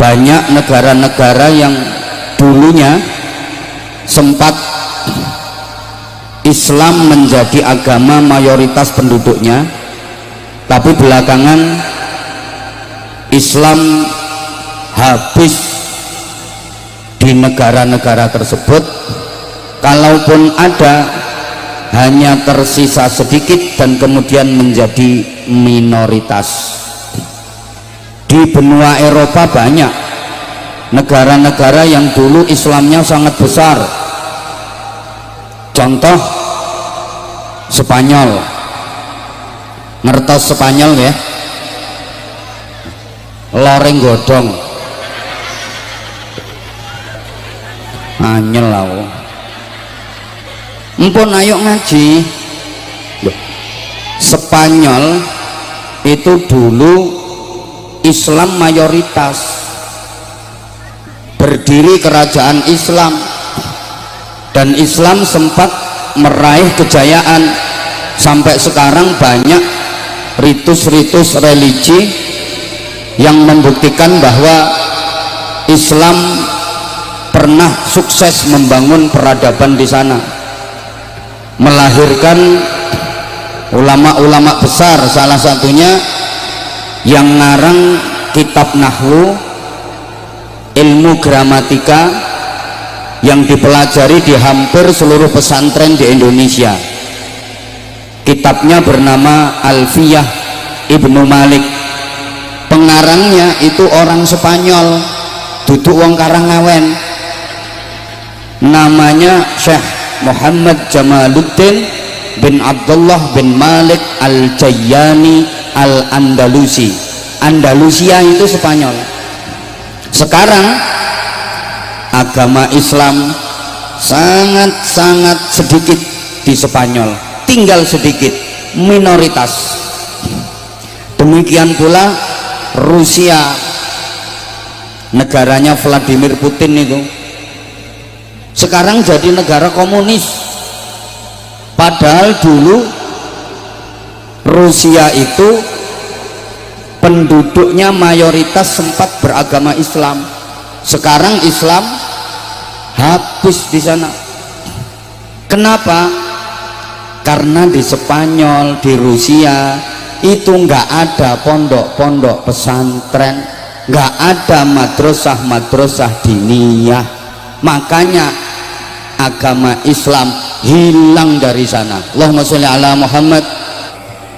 banyak negara-negara yang dulunya sempat Islam menjadi agama mayoritas penduduknya, tapi belakangan Islam habis di negara-negara tersebut. Kalaupun ada, hanya tersisa sedikit dan kemudian menjadi minoritas. Di benua Eropa banyak negara-negara yang dulu Islamnya sangat besar. Contoh Spanyol, ngertos Spanyol ya, loreng godong anyel lau empun ayo ngaji. Spanyol itu dulu Islam mayoritas, berdiri kerajaan Islam, dan Islam sempat meraih kejayaan. Sampai sekarang banyak ritus-ritus religi yang membuktikan bahwa Islam pernah sukses membangun peradaban di sana, melahirkan ulama-ulama besar, salah satunya yang ngarang kitab nahwu, ilmu gramatika yang dipelajari di hampir seluruh pesantren di Indonesia. Kitabnya bernama Alfiyah Ibnu Malik. Pengarangnya itu orang Spanyol, duduk wong Karangawen, namanya Syekh Muhammad Jamaluddin bin Abdullah bin Malik Al-Jayyani Al-Andalusi. Andalusia itu Spanyol. Sekarang agama Islam sangat-sangat sedikit di Spanyol, tinggal sedikit, minoritas. Demikian pula Rusia, negaranya Vladimir Putin itu sekarang jadi negara komunis. Padahal dulu Rusia itu penduduknya mayoritas sempat beragama Islam. Sekarang Islam habis di sana. Kenapa? Karena di Spanyol, di Rusia itu nggak ada pondok-pondok pesantren, nggak ada madrasah-madrasah diniyah. Makanya agama Islam hilang dari sana. Allahumma sholli ala Muhammad.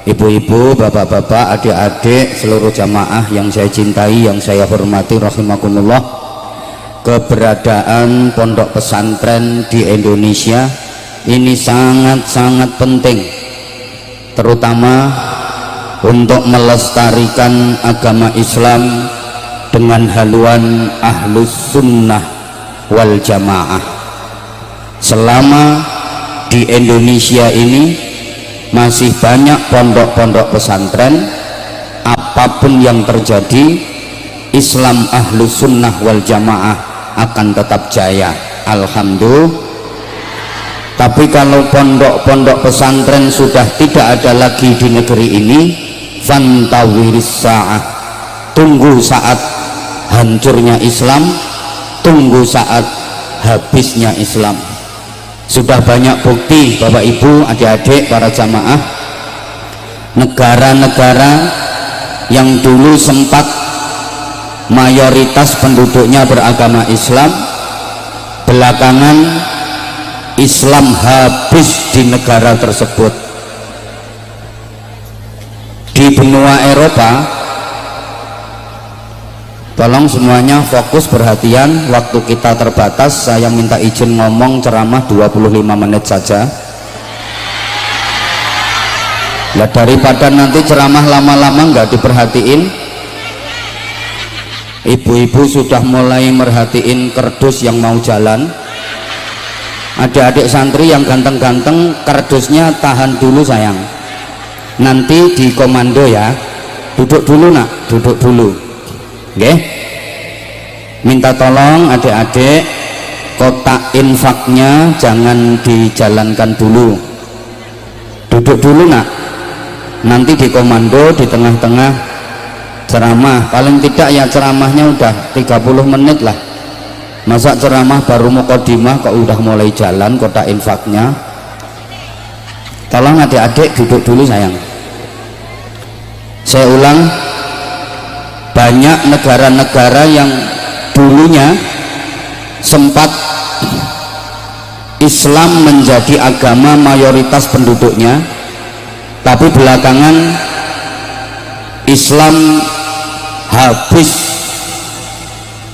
Ibu-ibu, bapak-bapak, adik-adik, seluruh jamaah yang saya cintai, yang saya hormati rahimakumullah, keberadaan pondok pesantren di Indonesia ini sangat-sanat penting, terutama untuk melestarikan agama Islam dengan haluan ahlus sunnah wal jamaah. Selama di Indonesia ini masih banyak pondok-pondok pesantren, apapun yang terjadi, Islam ahlus sunnah wal jamaah akan tetap jaya, alhamdulillah. Tapi kalau pondok-pondok pesantren sudah tidak ada lagi di negeri ini, fantawiris sa'ah, tunggu saat hancurnya Islam, tunggu saat habisnya Islam. Sudah banyak bukti Bapak Ibu, adik-adik, para jamaah, negara-negara yang dulu sempat mayoritas penduduknya beragama Islam, belakangan Islam habis di negara tersebut. Di benua Eropa, tolong semuanya fokus perhatian, waktu kita terbatas, saya minta izin ngomong ceramah 25 menit saja. Lah daripada nanti ceramah lama-lama nggak diperhatiin, ibu-ibu sudah mulai merhatiin kerdus yang mau jalan. Adik-adik santri yang ganteng-ganteng, kardusnya tahan dulu sayang, nanti di komando ya. Duduk dulu nak, duduk dulu, oke? Minta tolong adik-adik, kotak infaknya jangan dijalankan dulu, duduk dulu nak, nanti di komando di tengah-tengah ceramah paling tidak ya ceramahnya udah 30 menit lah, masa ceramah baru mukadimah kok udah mulai jalan kotak infaknya. Tolong adik-adik duduk dulu sayang. Saya ulang, banyak negara-negara yang dulunya sempat Islam menjadi agama mayoritas penduduknya, tapi belakangan Islam habis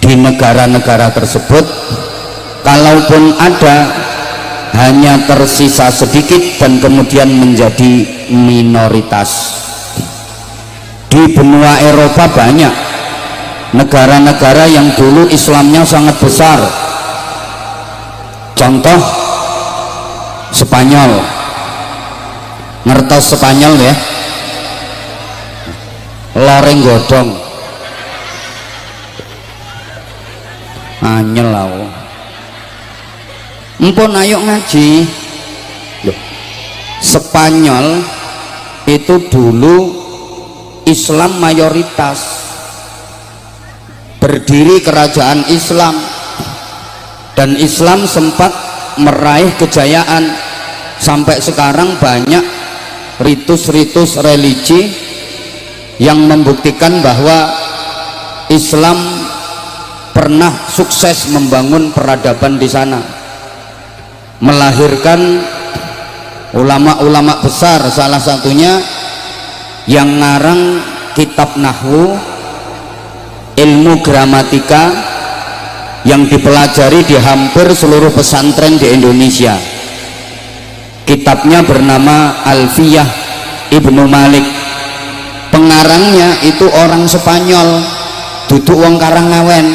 di negara-negara tersebut. Kalaupun ada, hanya tersisa sedikit dan kemudian menjadi minoritas. Di benua Eropa banyak negara-negara yang dulu Islamnya sangat besar. Contoh Spanyol, ngertos Spanyol ya, loreng godong anyel aku empun ayo ngaji. Loh, Spanyol itu dulu Islam mayoritas, berdiri kerajaan Islam, dan Islam sempat meraih kejayaan. Sampai sekarang banyak ritus-ritus religi yang membuktikan bahwa Islam pernah sukses membangun peradaban di sana, melahirkan ulama-ulama besar, salah satunya yang ngarang kitab nahwu, ilmu gramatika yang dipelajari di hampir seluruh pesantren di Indonesia. Kitabnya bernama Alfiyah Ibnu Malik. Pengarangnya itu orang Spanyol, duduk wong Karangawen,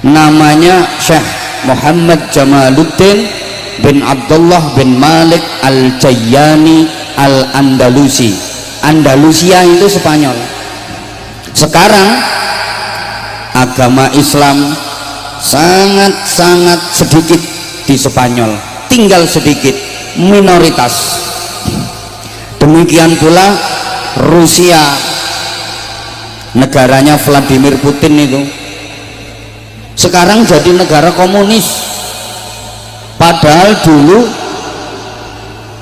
namanya Syekh Muhammad Jamaluddin bin Abdullah bin Malik Al-Jayyani Al-Andalusi. Andalusia itu Spanyol. Sekarang agama Islam sangat-sangat sedikit di Spanyol, tinggal sedikit, minoritas. Demikian pula Rusia, negaranya Vladimir Putin itu sekarang jadi negara komunis. Padahal dulu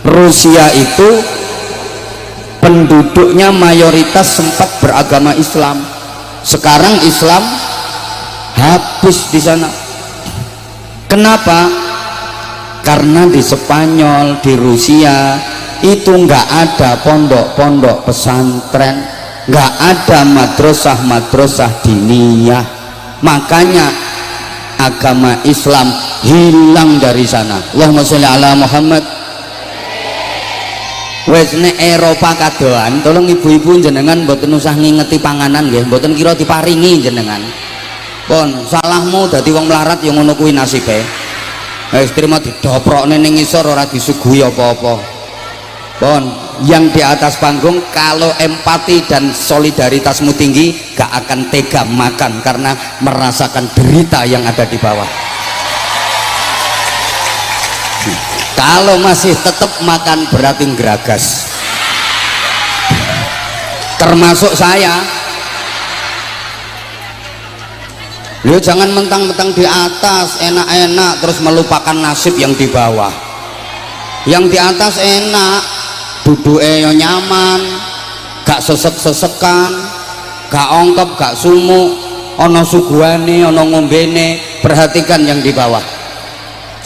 Rusia itu penduduknya mayoritas sempat beragama Islam. Sekarang Islam habis di sana. Kenapa? Karena di Spanyol, di Rusia itu nggak ada pondok-pondok pesantren, nggak ada madrasah-madrasah diniyah. Makanya agama Islam hilang dari sana. Allahumma sholli ala Muhammad. Wes nek Eropa kadoan, tolong ibu-ibu jenengan mboten usah ngingeti panganan nggih, mboten kira diparingi jenengan. Pun salahmu dadi wong melarat yang ngono kuwi nasibe. Wis trimo didoprokne ning ngisor ora disuguhi apa-apa. Pun yang di atas panggung kalau empati dan solidaritasmu tinggi gak akan tega makan karena merasakan derita yang ada di bawah. Kalau masih tetap makan berarti geragas, termasuk saya. Lu jangan mentang-mentang di atas enak-enak terus melupakan nasib yang di bawah. Yang di atas enak, duduknya nyaman, gak sesek-sesekan, gak ongkep, gak sumuk, ono suguhane, ono ngombene. Perhatikan yang di bawah,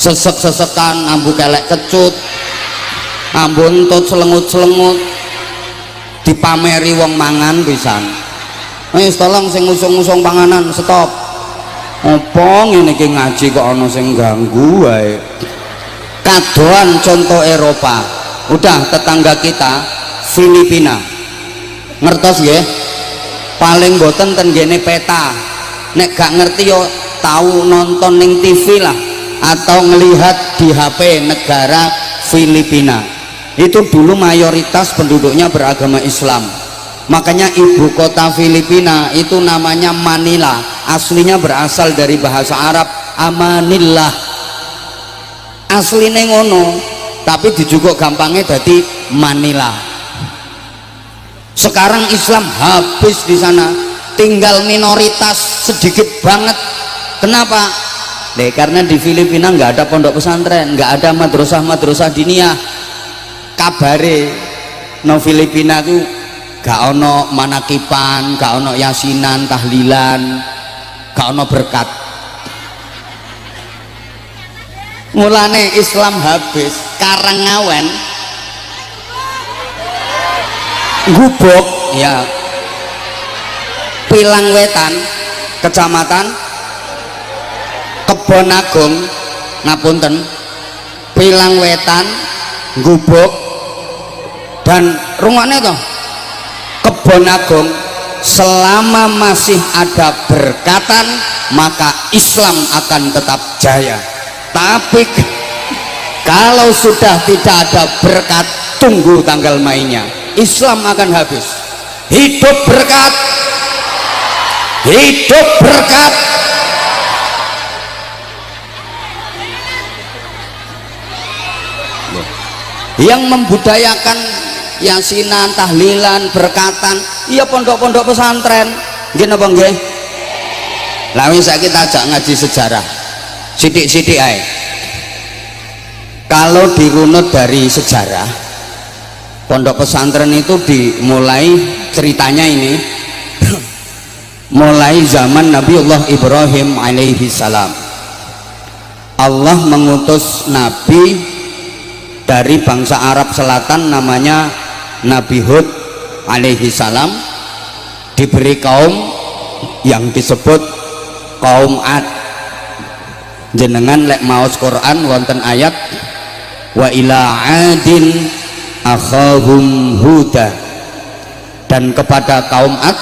sesek-sesekan, ambu kelek kecut, ambu entut selengut-selengut, dipameri wong mangan pisan. Wis tolong sing ngusung-ngusung panganan stop. Apa ngene iki ngaji kok ana sing ganggu wae. Kadoan contoh Eropa, udah tetangga kita Filipina, ngertos nggih? Paling boten ten gene peta, nek gak ngerti yo tahu nonton ning TV lah atau ngelihat di HP negara Filipina. Itu dulu mayoritas penduduknya beragama Islam. Makanya ibu kota Filipina itu namanya Manila, aslinya berasal dari bahasa Arab amanillah, aslinya ngono tapi dijukuk gampangnya jadi Manila. Sekarang Islam habis di sana, tinggal minoritas sedikit banget. Kenapa? Karena di Filipina nggak ada pondok pesantren, nggak ada madrasah diniyah. Kabare no Filipina tuh gak ono manakipan, gak ono yasinan, tahlilan, gak ono berkat. Mulane Islam habis, Karangawen, Gubuk, ya, Pilang Wetan, Kecamatan Kebon Agung, ngapunten, Pilang Wetan, Gubuk, dan rungokne toh Kebon Agung, selama masih ada berkatan maka Islam akan tetap jaya. Tapi kalau sudah tidak ada berkat, tunggu tanggal mainnya, Islam akan habis. Hidup berkat, hidup berkat. Yang membudayakan yasinan, tahlilan, berkatan, iya pondok-pondok pesantren. Nggih napa nggih? Lah wis saiki kita ajak ngaji sejarah. Sithik-sithik ae. Kalau dirunut dari sejarah, pondok pesantren itu dimulai ceritanya ini mulai zaman Nabiullah Ibrahim alaihi salam. Allah mengutus nabi dari bangsa Arab Selatan namanya Nabi Hud alaihi salam, diberi kaum yang disebut kaum Ad. Jenengan lek maos Quran wonten ayat wa ila adin akhahum huda, dan kepada kaum Ad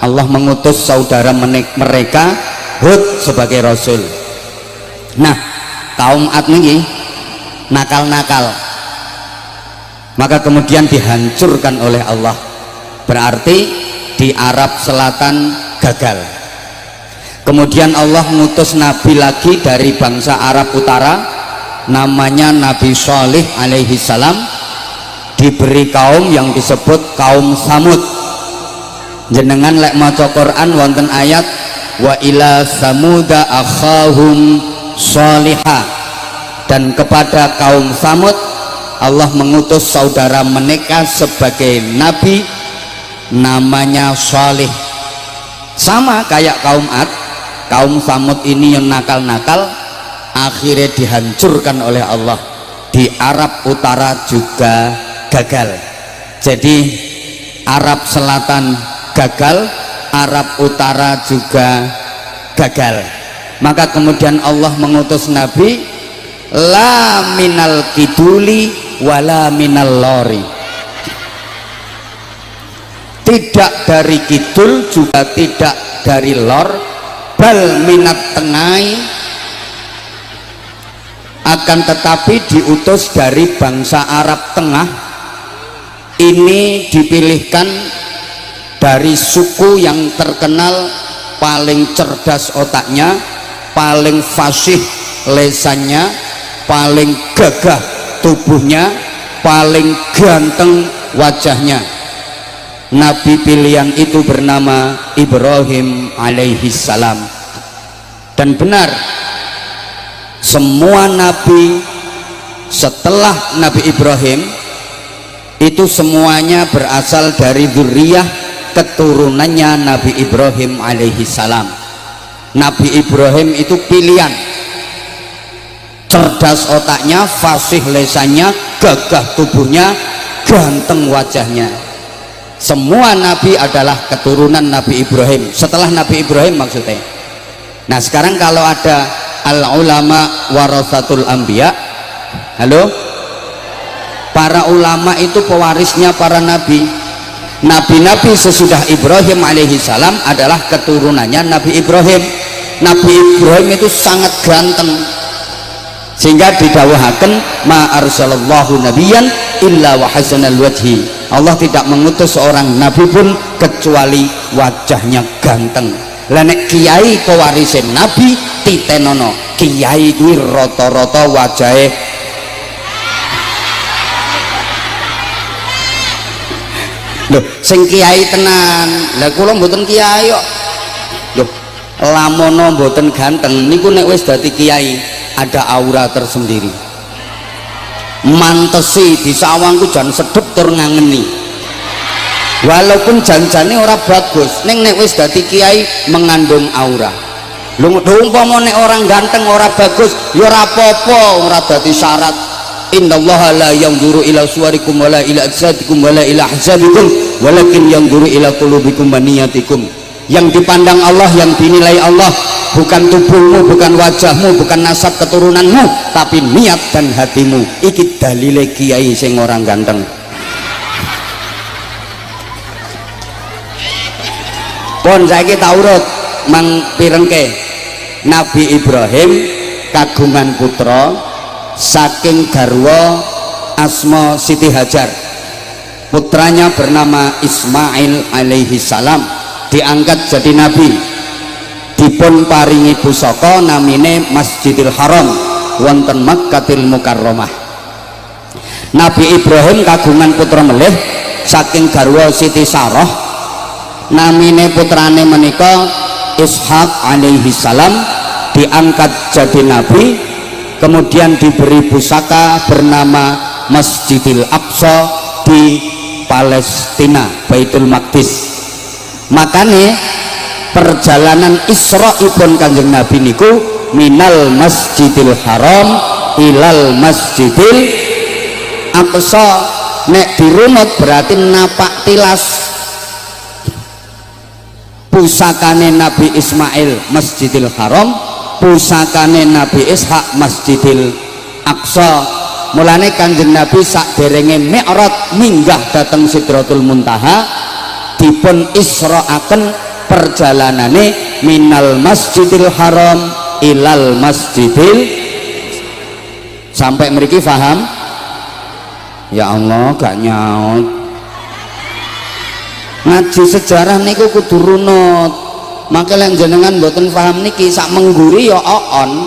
Allah mengutus saudara mereka Hud sebagai rasul. Nah, kaum Ad ini nakal-nakal, maka kemudian dihancurkan oleh Allah. Berarti di Arab Selatan gagal. Kemudian Allah mengutus nabi lagi dari bangsa Arab Utara namanya Nabi Shalih alaihi salam, diberi kaum yang disebut kaum Samud. Jenengan lek maca Quran wonten ayat wa ila samuda akhahum shalihah, dan kepada kaum Samud Allah mengutus saudara mereka sebagai nabi namanya Shalih. Sama kayak kaum Ad, kaum Samud ini yang nakal-nakal akhirnya dihancurkan oleh Allah. Di Arab Utara juga gagal. Jadi Arab Selatan gagal, Arab Utara juga gagal. Maka kemudian Allah mengutus nabi la minal kiduli wala minal lori, tidak dari kidul juga tidak dari lor, bal minat tengai, akan tetapi diutus dari bangsa Arab Tengah. Ini dipilihkan dari suku yang terkenal paling cerdas otaknya, paling fasih lesannya, paling gagah tubuhnya, paling ganteng wajahnya. Nabi pilihan itu bernama Ibrahim alaihi salam. Dan benar, semua nabi setelah Nabi Ibrahim itu semuanya berasal dari dzurriyyah keturunannya Nabi Ibrahim alaihi salam. Nabi Ibrahim itu pilihan, cerdas otaknya, fasih lesannya, gagah tubuhnya, ganteng wajahnya. Semua nabi adalah keturunan Nabi Ibrahim, setelah Nabi Ibrahim maksudnya. Nah sekarang kalau ada al ulama warasatul anbiya, halo, para ulama itu pewarisnya para nabi. Nabi-nabi sesudah Ibrahim alaihi salam adalah keturunannya Nabi Ibrahim. Nabi Ibrahim itu sangat ganteng, sehingga didawuhaken ma arsalallahu nabiyan illa wa hasanal wajhi. Allah tidak mengutus seorang nabi pun kecuali wajahnya ganteng. Lah nek kiai pewarisin nabi titenono, kiai kuwi rata-rata wajahe Lho sing kiai tenan lah kula mboten kiai kok lho lamono mboten ganteng niku nek wis dadi kiai ada aura tersendiri mantesi disawangku jan sedep tur ngangeni walaupun janjane ora bagus ning nek wis dadi kiai mengandung aura lho umpama nek orang ganteng ora bagus ya ora apa-apa ora dadi syarat innallaha la yanzuru ila suwarikum wala ila ajsadikum wala ila ahzabikum walakin yanzuru ila qulubikum wa niyatikum. Yang dipandang Allah, yang dinilai Allah bukan tubuhmu, bukan wajahmu, bukan nasab keturunanmu, tapi niat dan hatimu. Iki dalile kiai sing orang ganteng. Pun saiki tak urut mang pirengke. Nabi Ibrahim kagungan putra saking garwa asma Siti Hajar. Putranya bernama Ismail alaihi salam, diangkat jadi nabi, dipun paringi pusaka namine Masjidil Haram wonten Makkatil Mukarramah. Nabi Ibrahim kagungan putra melih saking garwa Siti Sarah, namine putrane menika Ishak alaihi salam, diangkat jadi nabi, kemudian diberi pusaka bernama Masjidil Aqsa di Palestina, Baitul Maqdis. Makanya perjalanan Isra'ipun Kanjeng Nabi niku minal Masjidil Haram ilal Masjidil Aqsa. Nek dirunut berarti napak tilas pusakane Nabi Ismail Masjidil Haram, pusakane Nabi Ishak Masjidil Aqsa. Mulane Kanjeng Nabi sakderenge Mi'raj minggah dateng Sidratul Muntaha dipun isra'aken perjalanane minal Masjidil Haram ilal Masjidil. Sampai mriki paham? Ya Allah gak nyaut. Ngaji sejarah niku kudu runut. Maka lek jenengan mboten paham niki sak mengguri ya on.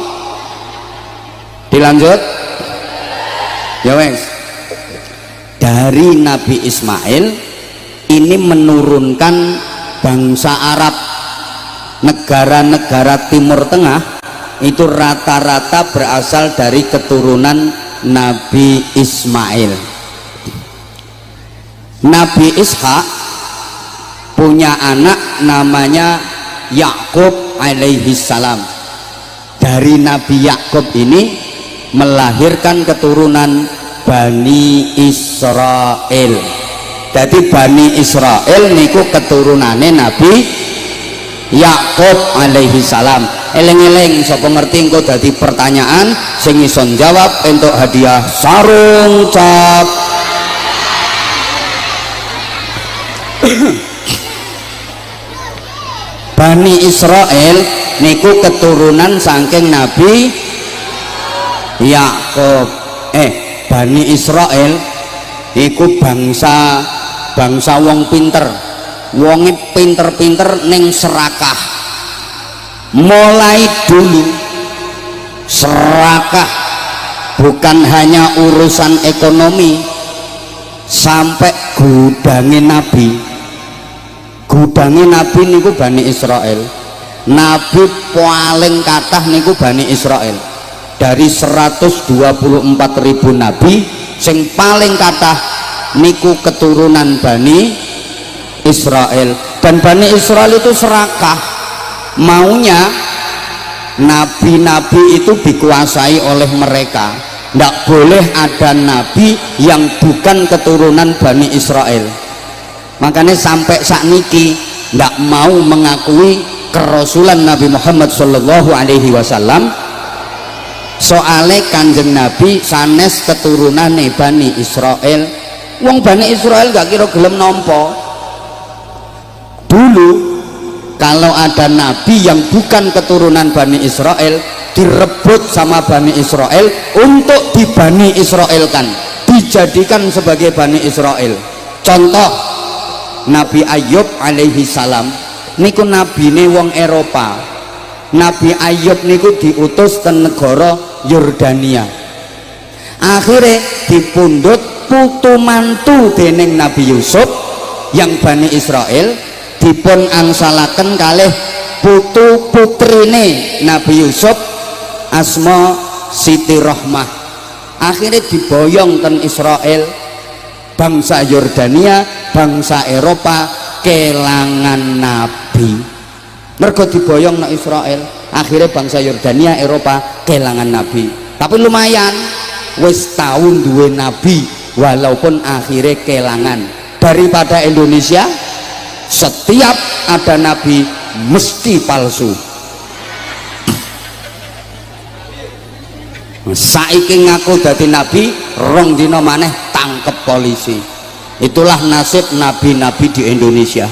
Dilanjut. Ya wes, dari Nabi Ismail ini menurunkan bangsa Arab, negara-negara Timur Tengah itu rata-rata berasal dari keturunan Nabi Ismail. Nabi Ishak punya anak namanya Yakub alaihi salam. Dari Nabi Yakub ini melahirkan keturunan Bani Israel. Jadi Bani Israel niku keturunane Nabi Yakub alaihi salam. Eleng-eleng sapa ngerti engko dadi pertanyaan sing iso jawab entuk hadiah sarung cap. Bani Israel niku keturunan saking Nabi Yakub. Bani Israel iku bangsa wong pinter, wonge pinter-pinter ning serakah. Mulai dulu serakah bukan hanya urusan ekonomi, sampai gudange Nabi niku Bani Israel. Nabi paling kathah niku Bani Israel. Dari 124.000 nabi sing paling kathah niku keturunan Bani Israel. Dan Bani Israel itu serakah, maunya nabi-nabi itu dikuasai oleh mereka. Tidak boleh ada nabi yang bukan keturunan Bani Israel. Makanya sampai saat niki tidak mau mengakui kerasulan Nabi Muhammad Shallallahu Alaihi Wasallam. Soale Kanjeng Nabi sanes keturunane Bani Israel. Wong Bani Israel gak kira gelem nampa. Dulu kalau ada nabi yang bukan keturunan Bani Israel direbut sama Bani Israel untuk dibani Israelkan, dijadikan sebagai Bani Israel. Contoh Nabi Ayub alaihi salam niku nabine wong Eropa. Nabi Ayub niku diutus ke negara Yordania. Akhirnya dipundhut putu mantu dening Nabi Yusuf yang Bani Israel dipun angsalaken kalih putu putrine Nabi Yusuf asma Siti Rohmah. Akhirnya diboyong ten Israel, bangsa Yordania, bangsa Eropa kelangan nabi. Mergo diboyong nang Israel, akhirnya bangsa Yordania, Eropa kelangan nabi. Tapi lumayan, wis tahun duwe nabi walaupun akhirnya kelangan. Daripada Indonesia setiap ada nabi mesti palsu. Saiki ngaku dadi nabi, rong dina maneh tangkep polisi. Itulah nasib nabi-nabi di Indonesia.